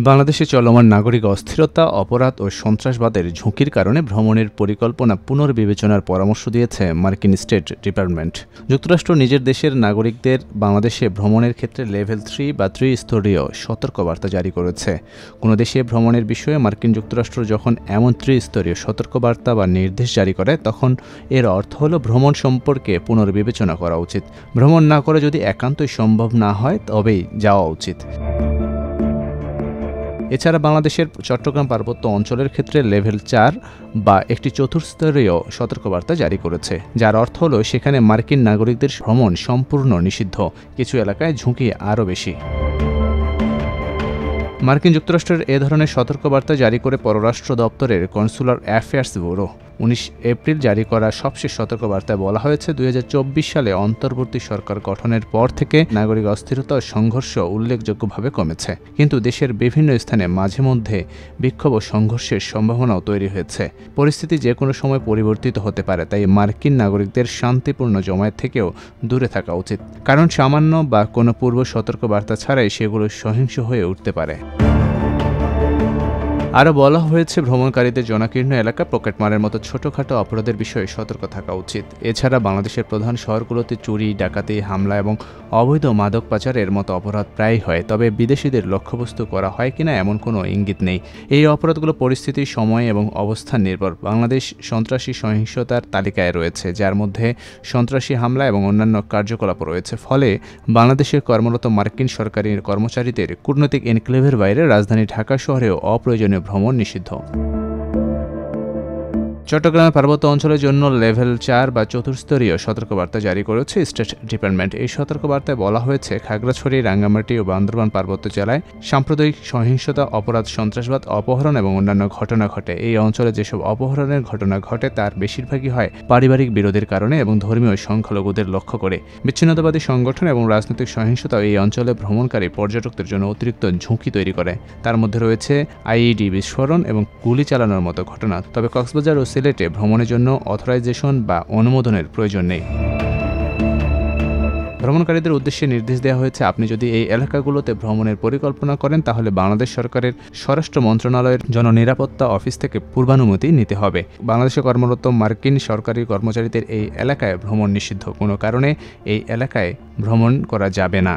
বাংলাদেশে চলমান নাগরিক অস্থিরতা, অপরাধ ও সন্ত্রাসবাদের ঝুঁকির কারণে ভ্রমণের পরিকল্পনা পুনর্বিবেচনার পরামর্শ দিয়েছে মার্কিন স্টেট ডিপার্টমেন্ট। যুক্তরাষ্ট্র নিজের দেশের নাগরিকদের বাংলাদেশে ভ্রমণের ক্ষেত্রে লেভেল 3 বা ত্রিস্তরীয় সতর্কবার্তা জারি করেছে। কোনো দেশে ভ্রমণের বিষয়ে মার্কিন যুক্তরাষ্ট্র যখন এমন ত্রিস্তরীয় সতর্কবার্তা বা নির্দেশ জারি করে, তখন এর অর্থ হলো ভ্রমণ সম্পর্কে পুনর্বিবেচনা করা উচিত। ভ্রমণ না করে যদি একান্তই সম্ভব না হয়, তবেই যাওয়া উচিত। এছাড়া বাংলাদেশের চট্টগ্রাম পার্বত্য অঞ্চলের ক্ষেত্রে লেভেল 4 বা একটি চতুর্স্তরীয় সতর্কবার্তা জারি করেছে, যার অর্থ হলো সেখানে মার্কিন নাগরিকদের ভ্রমণ সম্পূর্ণ নিষিদ্ধ। কিছু এলাকায় ঝুঁকি আরও বেশি। মার্কিন যুক্তরাষ্ট্রের এ ধরনের সতর্কবার্তা জারি করে পররাষ্ট্র দপ্তরের কনসুলার অ্যাফেয়ার্স ব্যুরো 19 এপ্রিল জারি করা সবশেষ সতর্কবার্তায় বলা হয়েছে, 2024 সালে অন্তর্বর্তী সরকার গঠনের পর থেকে নাগরিক অস্থিরতা ও সংঘর্ষ উল্লেখযোগ্যভাবে কমেছে, কিন্তু দেশের বিভিন্ন স্থানে মাঝে মধ্যে বিক্ষোভ ও সংঘর্ষের সম্ভাবনাও তৈরি হয়েছে। পরিস্থিতি যে কোনো সময় পরিবর্তিত হতে পারে, তাই মার্কিন নাগরিকদের শান্তিপূর্ণ জমায়েত থেকেও দূরে থাকা উচিত, কারণ সামান্য বা কোনো পূর্ব সতর্কবার্তা ছাড়াই সেগুলো সহিংস হয়ে উঠতে পারে। আরও বলা হয়েছে, ভ্রমণকারীদের জনাকীর্ণ এলাকা, পকেটমারের মতো ছোটখাটো অপরাধের বিষয়ে সতর্ক থাকা উচিত। এছাড়া বাংলাদেশের প্রধান শহরগুলোতে চুরি, ডাকাতি, হামলা এবং অবৈধ মাদক পাচারের মতো অপরাধ প্রায়ই হয়, তবে বিদেশিদের লক্ষ্যবস্তু করা হয় কিনা এমন কোনো ইঙ্গিত নেই। এই অপরাধগুলো পরিস্থিতি, সময় এবং অবস্থান নির্ভর। বাংলাদেশ সন্ত্রাসী সহিংসতার তালিকায় রয়েছে, যার মধ্যে সন্ত্রাসী হামলা এবং অন্যান্য কার্যকলাপ রয়েছে। ফলে বাংলাদেশে কর্মরত মার্কিন সরকারি কর্মচারীদের কূটনৈতিক এনক্লেভের বাইরে রাজধানী ঢাকা শহরেও অপ্রয়োজনীয় ভ্রমণ নিষিদ্ধ। চট্টগ্রামের পার্বত্য অঞ্চলের জন্য লেভেল 4 বা চতুর্স্তরীয় সতর্কবার্তা জারি করেছে স্টেট ডিপার্টমেন্ট। এই সতর্কবার্তায় বলা হয়েছে, খাগড়াছড়ি, রাঙ্গামাটি ও বান্দরবান পার্বত্য জেলায় সাম্প্রদায়িক সহিংসতা, অপরাধ, সন্ত্রাসবাদ, অপহরণ এবং অন্যান্য ঘটনা ঘটে। এই অঞ্চলে যেসব অপহরণের ঘটনা ঘটে তার বেশিরভাগই হয় পারিবারিক বিরোধের কারণে এবং ধর্মীয় সংখ্যালঘুদের লক্ষ্য করে। বিচ্ছিন্নতাবাদী সংগঠন এবং রাজনৈতিক সহিংসতা এই অঞ্চলে ভ্রমণকারী পর্যটকদের জন্য অতিরিক্ত ঝুঁকি তৈরি করে। তার মধ্যে রয়েছে আইইডি বিস্ফোরণ এবং গুলি চালানোর মতো ঘটনা। তবে কক্সবাজার ও সিলেটে ভ্রমণের জন্য অথরাইজেশন বা অনুমোদনের প্রয়োজন নেই। ভ্রমণকারীদের উদ্দেশ্যে নির্দেশ দেওয়া হয়েছে, আপনি যদি এই এলাকাগুলোতে ভ্রমণের পরিকল্পনা করেন, তাহলে বাংলাদেশ সরকারের স্বরাষ্ট্র মন্ত্রণালয়ের জননিরাপত্তা অফিস থেকে পূর্বানুমতি নিতে হবে। বাংলাদেশে কর্মরত মার্কিন সরকারি কর্মচারীদের এই এলাকায় ভ্রমণ নিষিদ্ধ। কোনো কারণে এই এলাকায় ভ্রমণ করা যাবে না।